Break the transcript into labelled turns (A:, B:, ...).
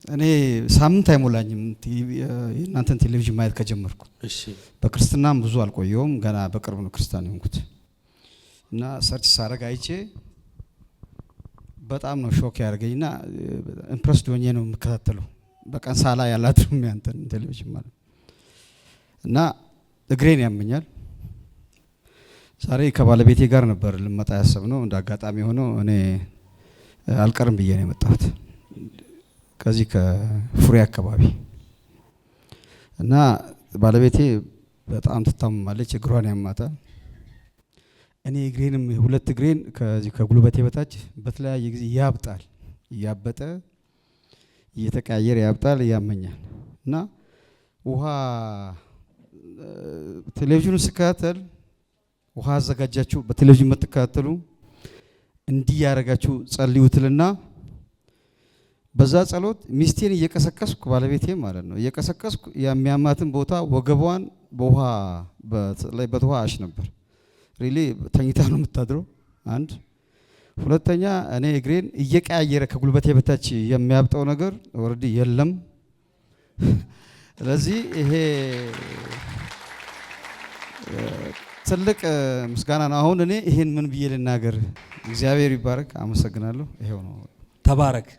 A: እኔ ሳምንት አይሞላኝም የእናንተን ቴሌቪዥን ማየት ከጀመርኩ።
B: እሺ
A: በክርስትናም ብዙ አልቆየውም፣ ገና በቅርብ ነው ክርስቲያን የሆንኩት እና ሰርች ሳረግ አይቼ በጣም ነው ሾክ ያደርገኝና ኢምፕረስድ ሆኜ ነው የምከታተለው። በቀን ሳላ ያላትም ያንተን ቴሌቪዥን ማለት እና እግሬን ያመኛል። ዛሬ ከባለቤቴ ጋር ነበር ልመጣ ያሰብነው፣ እንደ አጋጣሚ ሆኖ እኔ አልቀርም ብዬ ነው የመጣሁት ከዚህ ከፍሬ አካባቢ እና ባለቤቴ በጣም ትታመማለች፣ እግሯን ያማታል። እኔ እግሬንም ሁለት እግሬን ከዚህ ከጉልበቴ በታች በተለያየ ጊዜ ያብጣል፣ ያበጠ እየተቀያየረ ያብጣል፣ ያመኛል እና ውሃ ቴሌቪዥኑን ስከታተል ውሃ አዘጋጃችሁ በቴሌቪዥን የምትከታተሉ እንዲህ ያረጋችሁ ጸልዩትልና በዛ ጸሎት ሚስቴን እየቀሰቀስኩ ባለቤቴ ማለት ነው እየቀሰቀስኩ የሚያማትን ቦታ ወገቧን በውሃ በውሃ አሽ ነበር። ሪሊ ተኝታ ነው የምታድረው። አንድ ሁለተኛ እኔ እግሬን እየቀያየረ ከጉልበቴ በታች የሚያብጠው ነገር ኦሬዲ የለም። ስለዚህ ይሄ ትልቅ ምስጋና ነው። አሁን እኔ ይሄን ምን ብዬ ልናገር? እግዚአብሔር ይባረክ። አመሰግናለሁ። ይሄው ነው።
B: ተባረክ።